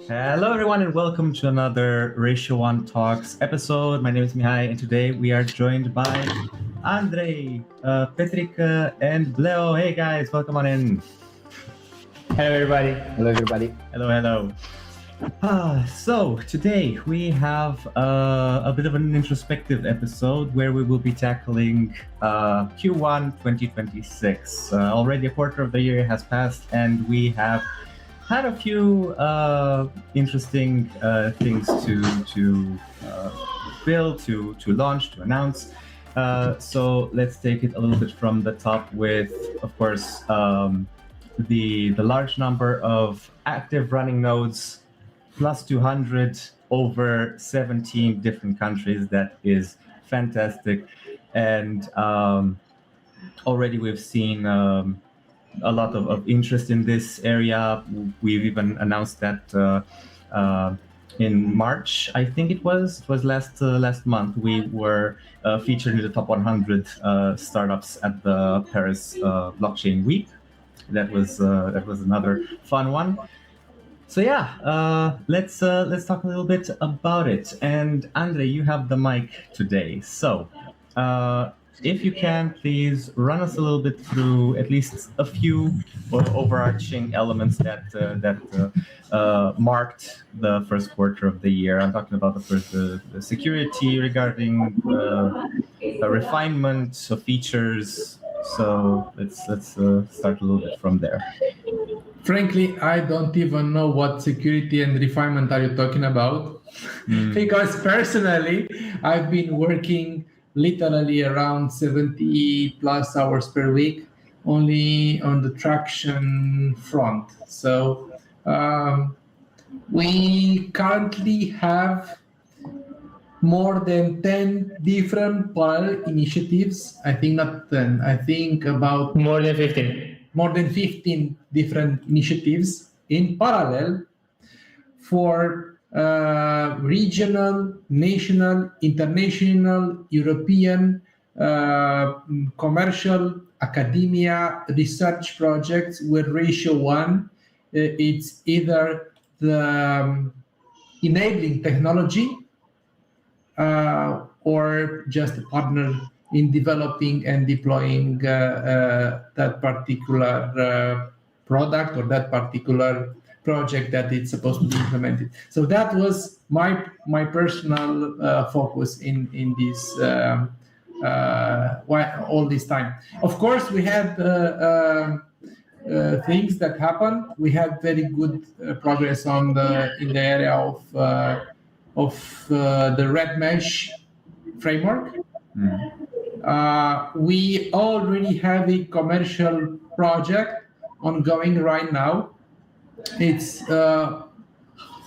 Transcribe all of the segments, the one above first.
Hello, everyone, and welcome to another Ratio1 Talks episode. My name is Mihai, and today we are joined by Andrei, Petrica, and Bleo. Hey, guys, welcome on in. Hello, everybody. Hello, everybody. Hello. So today we have a bit of an introspective episode where we will be tackling Q1 2026. Already a quarter of the year has passed, and we have had a few interesting things to build, to launch, to announce. So let's take it a little bit from the top with, of course, the large number of active running nodes, plus 200 over 17 different countries. That is fantastic. And already we've seen a lot of interest in this area. We've even announced that in March, I think it was last month. We were featured in the top 100 startups at the Paris Blockchain Week. That was another fun one. So yeah, let's talk a little bit about it. And Andrei, you have the mic today. So if you can, please run us a little bit through at least a few overarching elements that marked the first quarter of the year. I'm talking about the security regarding the refinement of features. So let's start a little bit from there. Frankly, I don't even know what security and refinement are you talking about, because personally, I've been working literally around 70 plus hours per week only on the traction front. So we currently have more than 10 different parallel initiatives. I think not 10, I think about more than 15. More than 15 different initiatives in parallel for regional, national, international, European, commercial, academia, research projects with Ratio1. It's either the enabling technology or just a partner in developing and deploying that particular product or that particular project that it's supposed to be implemented. So that was my personal focus in this all this time. Of course, we had things that happened. We had very good progress in the area of the red mesh framework. We already have a commercial project ongoing right now. It's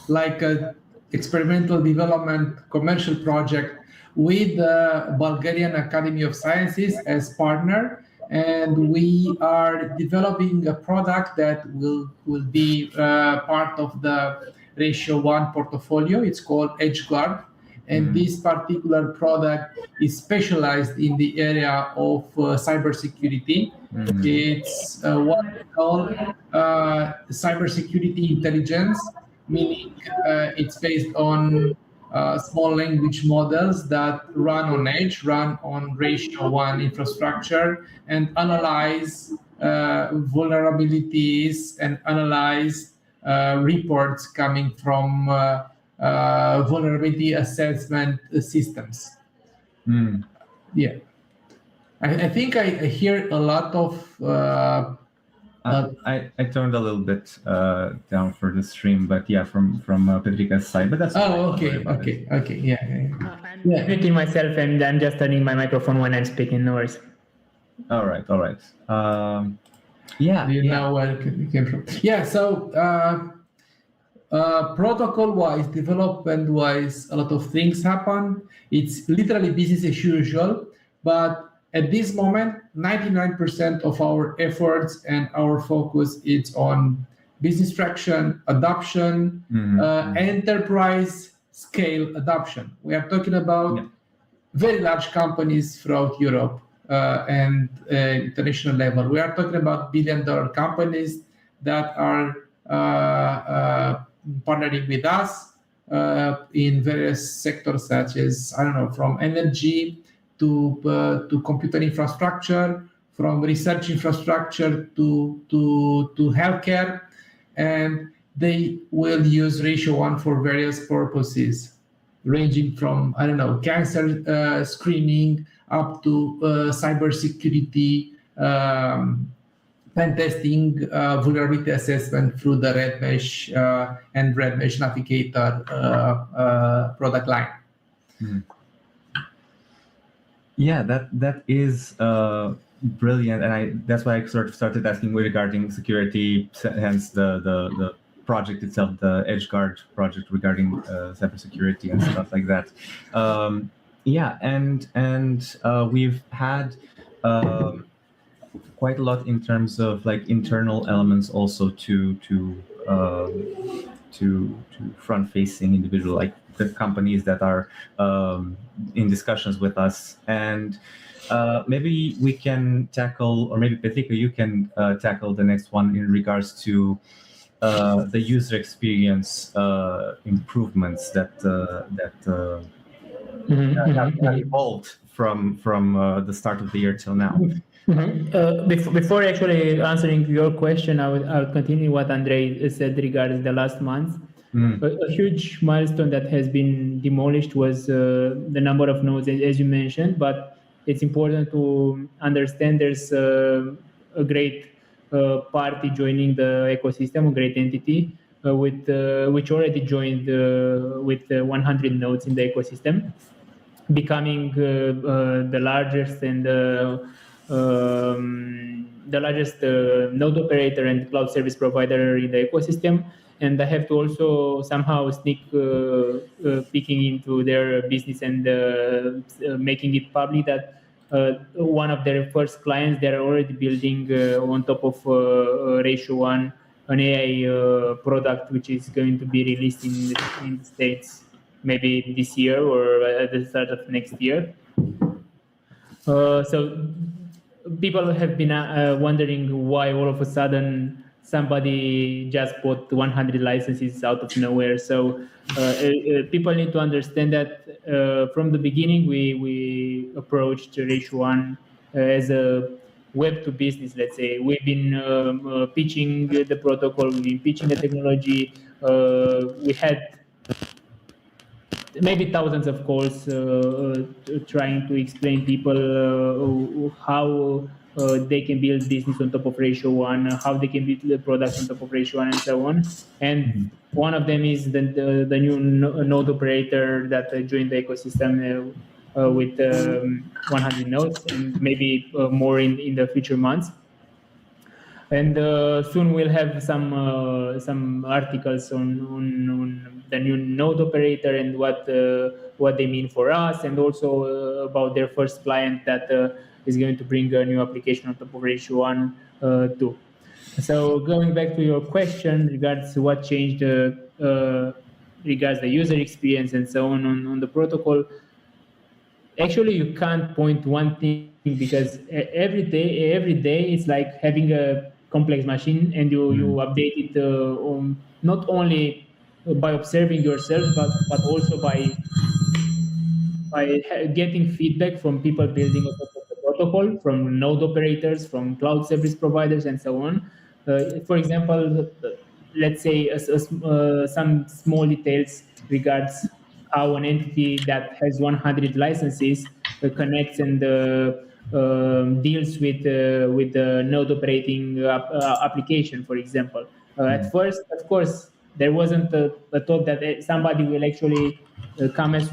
like an experimental development commercial project with the Bulgarian Academy of Sciences as partner, and we are developing a product that will be part of the Ratio1 portfolio. It's called EdgeGuard. And this particular product is specialized in the area of cybersecurity. It's what we call cybersecurity intelligence, meaning it's based on small language models that run on edge, run on Ratio1 infrastructure, and analyze vulnerabilities and analyze reports coming from vulnerability assessment systems. Yeah, I think I hear a lot of. I turned a little bit down for the stream, but yeah, from Petrica's side. But that's okay, yeah. I'm muting myself, and I'm just turning my microphone when I'm speaking. No worries. All right. Yeah. Do you know where it came from? Yeah. So. Protocol-wise, development-wise, a lot of things happen. It's literally business as usual, but at this moment, 99% of our efforts and our focus is on business traction, adoption, enterprise scale adoption. We are talking about very large companies throughout Europe and international level. We are talking about billion-dollar companies that are partnering with us in various sectors such as, I don't know, from energy to computer infrastructure, from research infrastructure to healthcare, and they will use Ratio1 for various purposes, ranging from, I don't know, cancer screening up to cybersecurity, pen testing, vulnerability assessment through the Red Mesh and Red Mesh Navigator product line. Mm-hmm. Yeah, that is brilliant, and that's why I sort of started asking regarding security. Hence the project itself, the EdgeGuard project regarding cybersecurity and stuff like that. Yeah, and we've had quite a lot in terms of like internal elements also to front-facing individual, like the companies that are in discussions with us. And maybe we can tackle, or maybe Petrica, you can tackle the next one in regards to the user experience improvements that have evolved from the start of the year till now. Before actually answering your question, I would continue what Andrei said regarding the last month. A huge milestone that has been demolished was the number of nodes, as you mentioned, but it's important to understand there's a great party joining the ecosystem, a great entity which already joined with 100 nodes in the ecosystem, becoming the largest and the largest node operator and cloud service provider in the ecosystem. And I have to also somehow sneak peeking into their business and making it public that one of their first clients, they're already building on top of Ratio1 an AI product which is going to be released in the States maybe this year or at the start of next year. So people have been wondering why all of a sudden somebody just bought 100 licenses out of nowhere. So people need to understand that from the beginning we approached Ratio1 as a web to business, let's say. We've been pitching the protocol, we've been pitching the technology. We had maybe thousands of calls trying to explain people how they can build business on top of Ratio1, how they can build the products on top of Ratio1, and so on. And one of them is the new node operator that joined the ecosystem with 100 nodes, and maybe more in the future months. And soon we'll have some articles on the new node operator and what they mean for us, and also about their first client that is going to bring a new application on top of Ratio1 too. So going back to your question regards to what changed regards the user experience and so on the protocol, actually you can't point one thing, because every day it's like having a complex machine, and you update it not only by observing yourself, but also by getting feedback from people building on top of the protocol, from node operators, from cloud service providers, and so on. For example, let's say some small details regards how an entity that has 100 licenses connects and deals with the node operating application, for example. At first, of course, there wasn't a thought that somebody will actually come as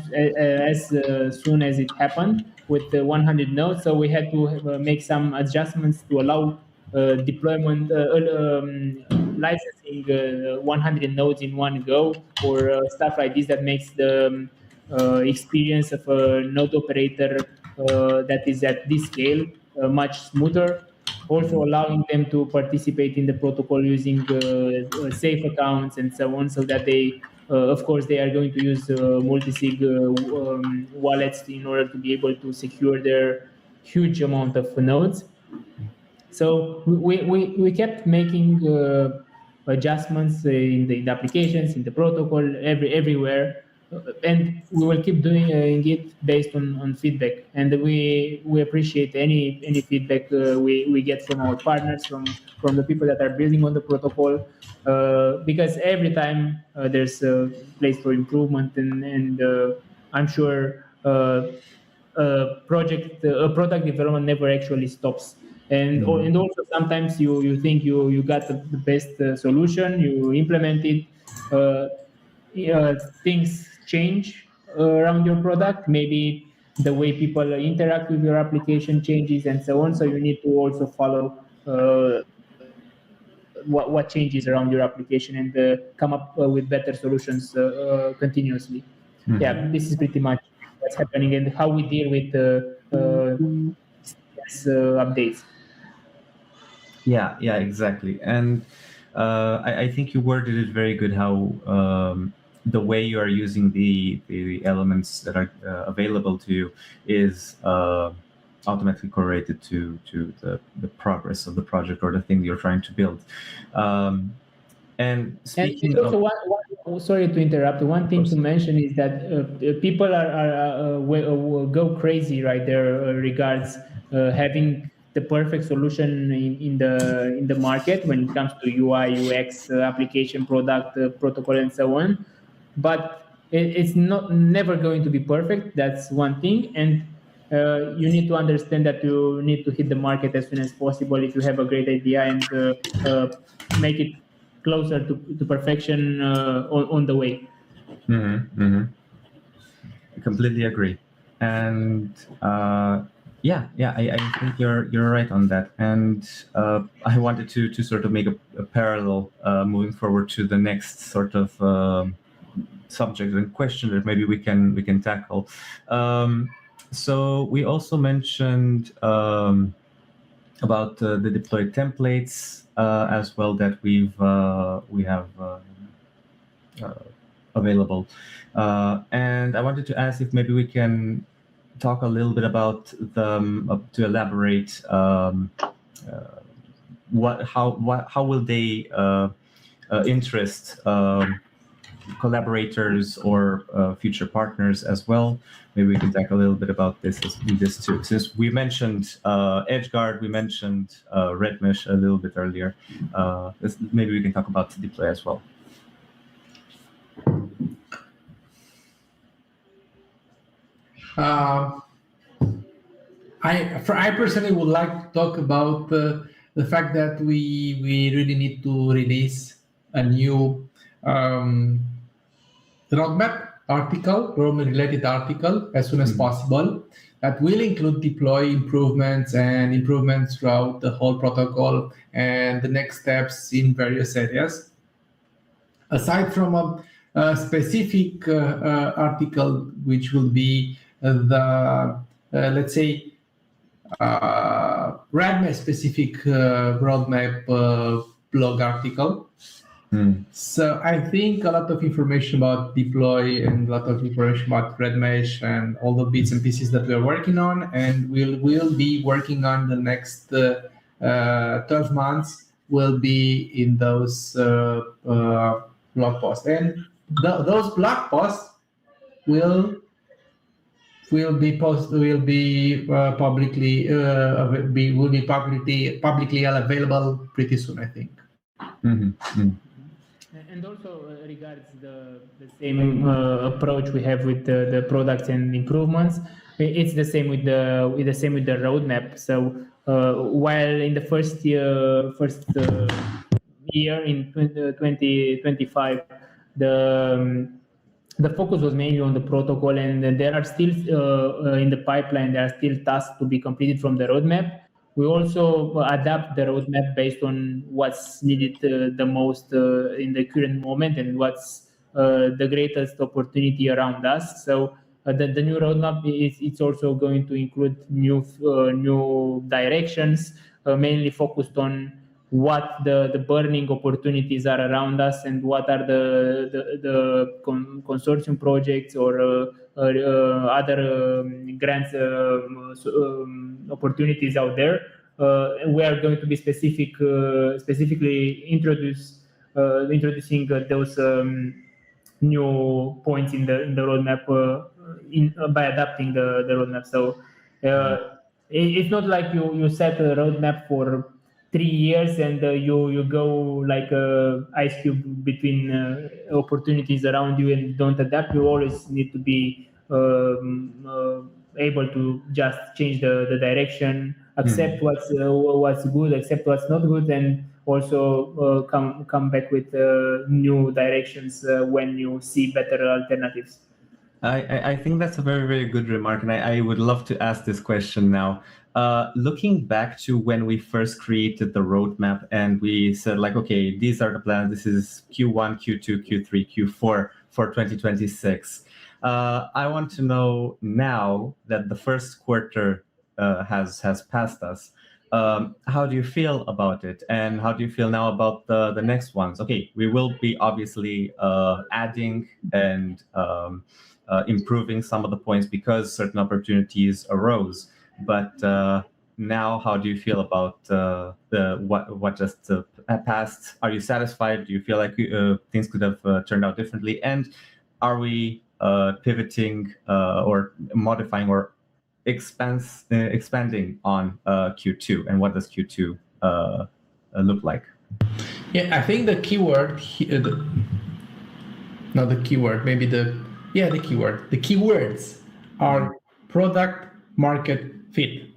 soon as it happened with the 100 nodes. So we had to make some adjustments to allow deployment, licensing 100 nodes in one go, or stuff like this that makes the experience of a node operator that is at this scale much smoother. Also allowing them to participate in the protocol using safe accounts and so on, so that they, of course, they are going to use multi-sig wallets in order to be able to secure their huge amount of nodes. So we kept making adjustments in the applications, in the protocol, everywhere. And we will keep doing it based on feedback, and we appreciate any feedback we get from our partners, from the people that are building on the protocol, because every time there's a place for improvement, and I'm sure product development never actually stops. And and also sometimes you think you got the best solution, you implement it, things change around your product. Maybe the way people interact with your application changes and so on. So you need to also follow what changes around your application and come up with better solutions continuously. Yeah, this is pretty much what's happening and how we deal with updates. Yeah, exactly. And I think you worded it very good. How the way you are using the elements that are available to you is automatically correlated to the progress of the project or the thing you're trying to build. And speaking and also of, sorry to interrupt. One thing to mention is that people will go crazy right there regards having the perfect solution in the market when it comes to UI, UX, application, product, protocol, and so on. But it's never going to be perfect. That's one thing, and you need to understand that you need to hit the market as soon as possible if you have a great idea, and make it closer to perfection on the way. I completely agree. And I think you're right on that. And I wanted to sort of make a parallel moving forward to the next sort of subject and question that maybe we can tackle. So we also mentioned about the deploy templates as well that we have available. And I wanted to ask if maybe we can talk a little bit about to elaborate how will they interest collaborators or future partners as well. Maybe we can talk a little bit about this too. Since we mentioned EdgeGuard, we mentioned RedMesh a little bit earlier. Maybe we can talk about deploy as well. I personally would like to talk about the fact that we really need to release a new roadmap-related article as soon as possible that will include deploy improvements and improvements throughout the whole protocol and the next steps in various areas. Aside from a specific article, which will be let's say, RedMesh specific roadmap blog article. So I think a lot of information about deploy and a lot of information about RedMesh and all the bits and pieces that we are working on and we'll be working on the next 12 months will be in those blog posts. And those blog posts will be publicly available pretty soon, I think. And also regards the same approach we have with the products and improvements, it's the same with the roadmap. So while in the first year in 2025, the focus was mainly on the protocol, and there are still in the pipeline, there are still tasks to be completed from the roadmap. We also adapt the roadmap based on what's needed the most in the current moment and what's the greatest opportunity around us. So the new roadmap it's also going to include new directions, mainly focused on what the burning opportunities are around us and what are the consortium projects or other grants opportunities out there. We are going to be specifically introduce introducing those new points in the roadmap by adapting the roadmap. So it's not like you set a roadmap for 3 years and you go like a ice cube between opportunities around you and don't adapt. You always need to be able to just change the direction, accept what's good, accept what's not good, and also come back with new directions when you see better alternatives. I think that's a very, very good remark, and I would love to ask this question now. Looking back to when we first created the roadmap and we said, like, okay, these are the plans. This is Q1, Q2, Q3, Q4 for 2026. I want to know now that the first quarter has passed us. How do you feel about it, and how do you feel now about the next ones? Okay, we will be obviously adding and improving some of the points because certain opportunities arose. But now, how do you feel about what just passed? Are you satisfied? Do you feel like things could have turned out differently? And are we pivoting or modifying or expanding on Q2? And what does Q2 look like? Yeah, I think the keyword, not the keyword, maybe the keyword. The keywords are product market fit.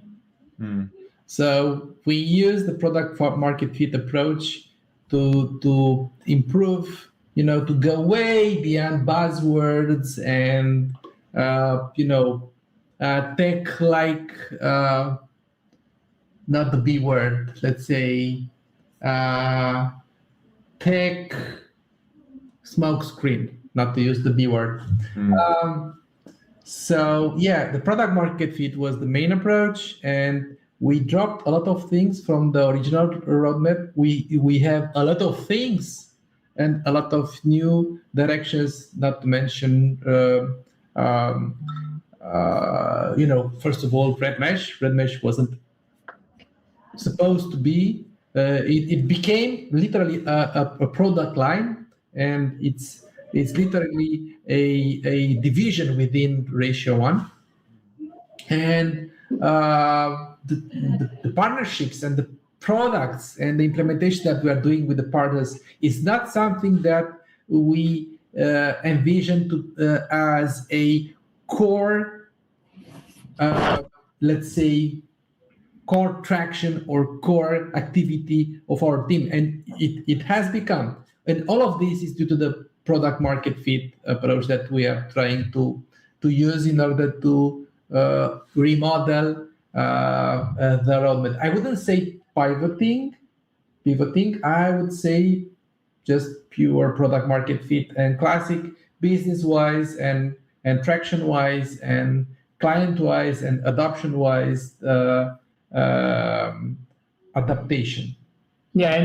So we use the product market fit approach to improve, to go way beyond buzzwords and tech like not the B word, let's say tech smoke screen, not to use the B word. So yeah, the product market fit was the main approach, and we dropped a lot of things from the original roadmap. We have a lot of things and a lot of new directions, not to mention first of all, red mesh. Red mesh wasn't supposed to be. It became literally a product line, and it's literally a division within Ratio1. And the partnerships and the products and the implementation that we are doing with the partners is not something that we envision as a core, let's say, core traction or core activity of our team. And it has become. And all of this is due to the product market fit approach that we are trying to use in order to remodel the roadmap. I wouldn't say pivoting. I would say just pure product market fit and classic business-wise and traction-wise and client-wise and adoption-wise adaptation. Yeah,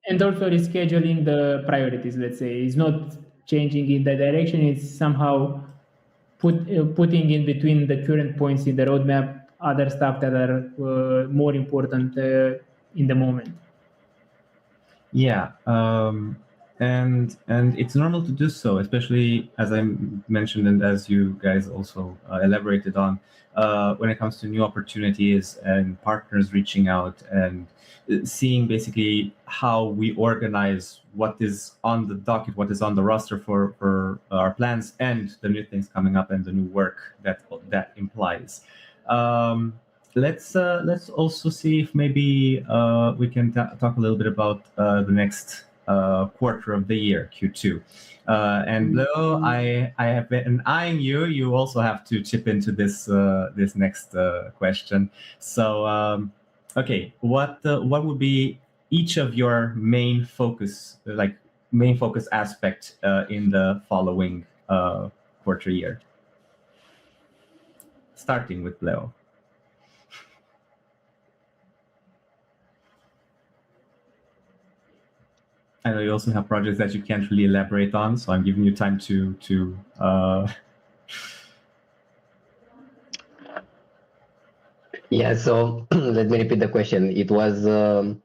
and also rescheduling the priorities, let's say. It's not changing in the direction, it's somehow putting in between the current points in the roadmap other stuff that are more important in the moment. Yeah, and it's normal to do so, especially as I mentioned and as you guys also elaborated on, when it comes to new opportunities and partners reaching out and seeing basically how we organize what is on the docket, what is on the roster for our plans, and the new things coming up and the new work that implies. Let's also see if maybe we can talk a little bit about the next quarter of the year, Q2. And Leo, I have been eyeing you. You also have to chip into this this next question. So, okay, what would be each of your main focus aspect in the following quarter year? Starting with Leo. I know you also have projects that you can't really elaborate on, so I'm giving you time to Yeah, so let me repeat the question. It was the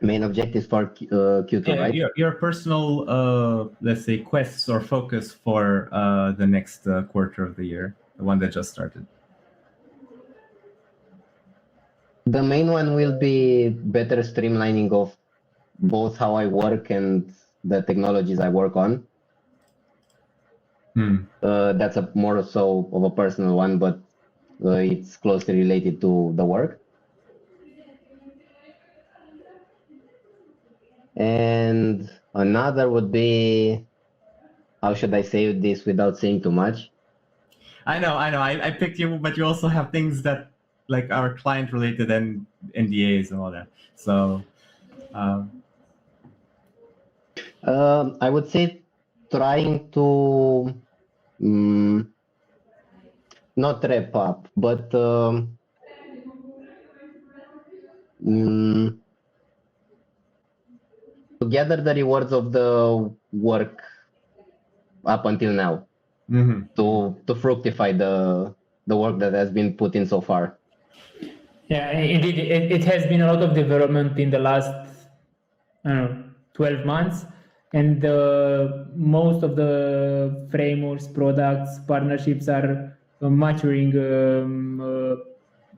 Main objectives for Q2, right? Your personal, let's say, quests or focus for the next quarter of the year, the one that just started. The main one will be better streamlining of both how I work and the technologies I work on. That's a more so of a personal one, but it's closely related to the work. And another would be, how should I say this without saying too much? I know. I picked you, but you also have things that like are client related and NDAs and all that. So, I would say trying to not wrap up, but to gather the rewards of the work up until now, to fructify the work that has been put in so far. Yeah, indeed, it has been a lot of development in the last, I don't know, 12 months, and most of the frameworks, products, partnerships are maturing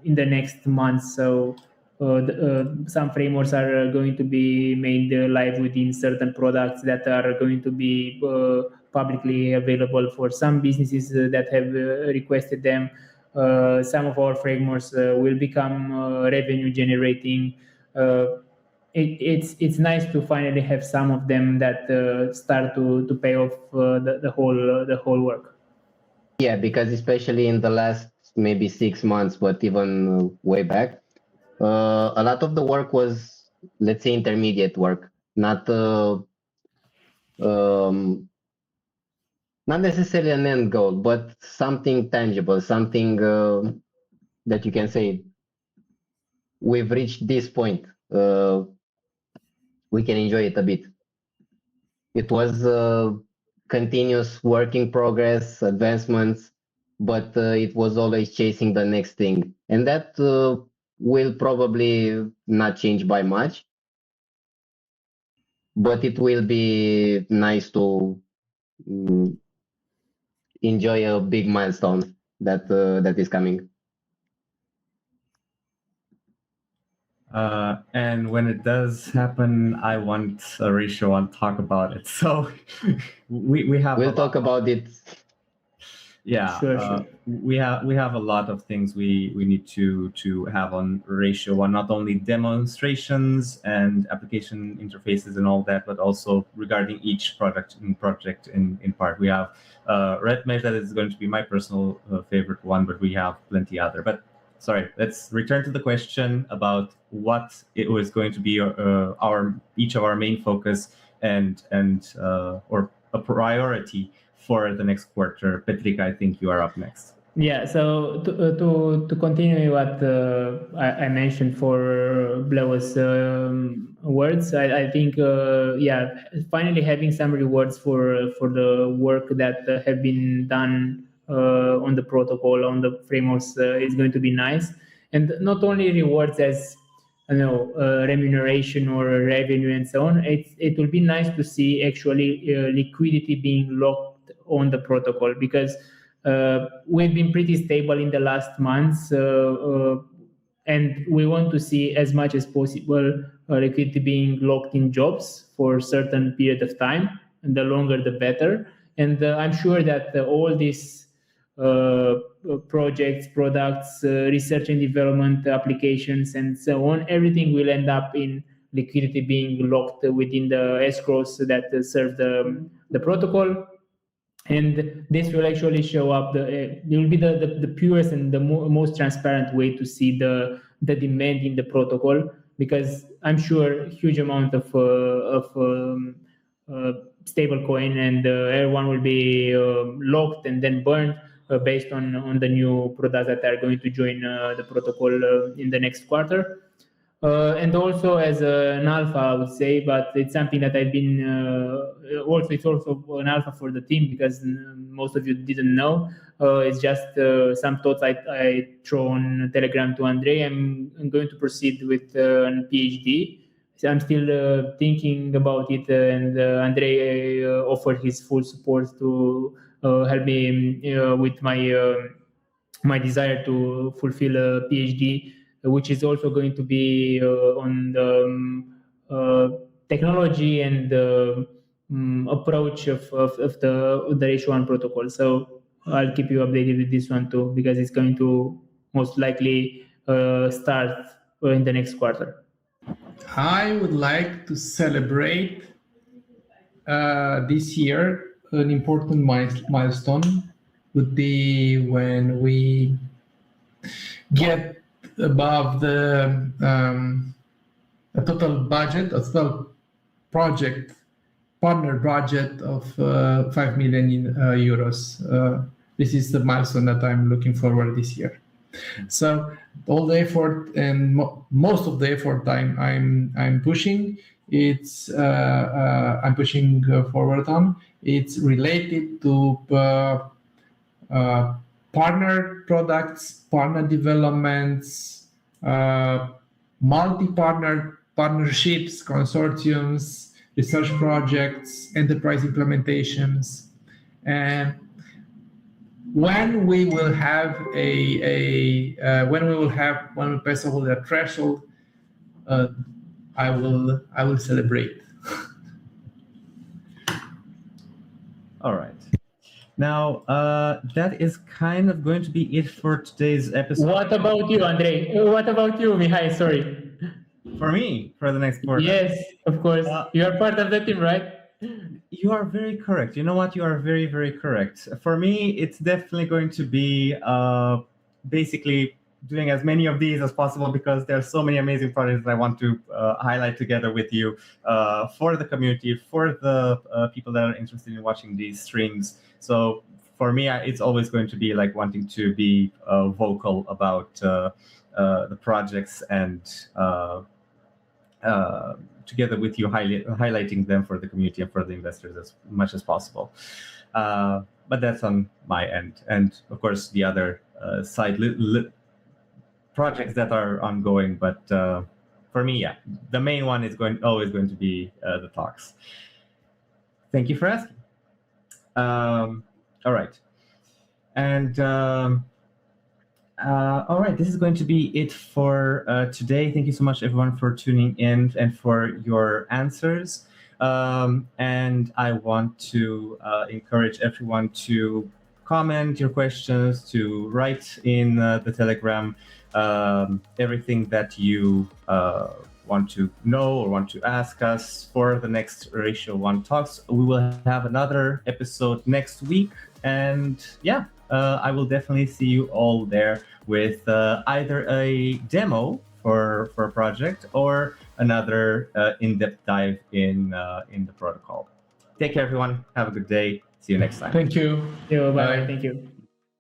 in the next months. So some frameworks are going to be made live within certain products that are going to be publicly available for some businesses that have requested them. Some of our frameworks will become revenue generating. It's nice to finally have some of them that start to pay off the whole work. Yeah, because especially in the last maybe 6 months, but even way back, a lot of the work was, let's say, intermediate work, not necessarily an end goal, but something tangible, something that you can say, we've reached this point. We can enjoy it a bit. It was continuous work in progress, advancements, but it was always chasing the next thing. And that will probably not change by much, but it will be nice to enjoy a big milestone that is coming. And when it does happen, I want a Ratio1 talk about it. So we have. We'll talk about it. Yeah, Sure. we have a lot of things we need to have on Ratio1, not only demonstrations and application interfaces and all that, but also regarding each project in part. We have Red Mesh, that is going to be my personal favorite one, but we have plenty other. But sorry, let's return to the question about what it was going to be our each of our main focus and or a priority for the next quarter. Petrica, I think you are up next. Yeah, so to continue what I mentioned for Bleo's words, I think finally having some rewards for the work that have been done on the protocol, on the frameworks is going to be nice, and not only rewards as remuneration or revenue and so on. It will be nice to see actually liquidity being locked on the protocol, because we've been pretty stable in the last months, and we want to see as much as possible liquidity being locked in jobs for a certain period of time, and the longer the better. And I'm sure that all these projects, products, research and development applications, and so on, everything will end up in liquidity being locked within the escrows that serve the protocol. And this will actually show up. It will be the purest and the most transparent way to see the demand in the protocol, because I'm sure a huge amount of stable coin and everyone will be locked and then burned based on the new products that are going to join the protocol in the next quarter. And also as an alpha, I would say, but it's something that I've been it's also an alpha for the team, because most of you didn't know. It's just some thoughts I throw on Telegram to Andrei. I'm going to proceed with a PhD I'm still thinking about it, and Andrei offered his full support to help me with my desire to fulfill a PhD, which is also going to be on the technology and approach of the Ratio1 protocol. So I'll keep you updated with this one too, because it's going to most likely start in the next quarter. I would like to celebrate this year an important milestone would be when we get above the a total budget, a total project partner budget of 5 million euros. This is the milestone that I'm looking forward this year. So all the effort and most of the effort I'm pushing, it's I'm pushing forward on. It's related to partner products, partner developments, multi-partner partnerships, consortiums, research projects, enterprise implementations, and when we will have when we pass over that threshold, I will celebrate. All right. Now, that is kind of going to be it for today's episode. What about you, Andrei? What about you, Mihai? Sorry. For me, for the next quarter. Yes, of course. You are part of the team, right? You are very correct. You know what? You are very, very correct. For me, it's definitely going to be basically doing as many of these as possible, because there are so many amazing projects that I want to highlight together with you for the community, for the people that are interested in watching these streams. So for me, it's always going to be like wanting to be vocal about the projects and together with you, highlighting them for the community and for the investors as much as possible. But that's on my end. And of course, the other side projects that are ongoing. But for me, yeah, the main one is always going to be the talks. Thank you for asking. All right. And all right, this is going to be it for today. Thank you so much, everyone, for tuning in and for your answers. And I want to encourage everyone to comment your questions, to write in the Telegram everything that you want to know or want to ask us for the next Ratio1 talks. We will have another episode next week. And yeah, I will definitely see you all there with either a demo for a project or another in-depth dive in the protocol. Take care, everyone. Have a good day. See you next time. Thank you. Bye. Thank you.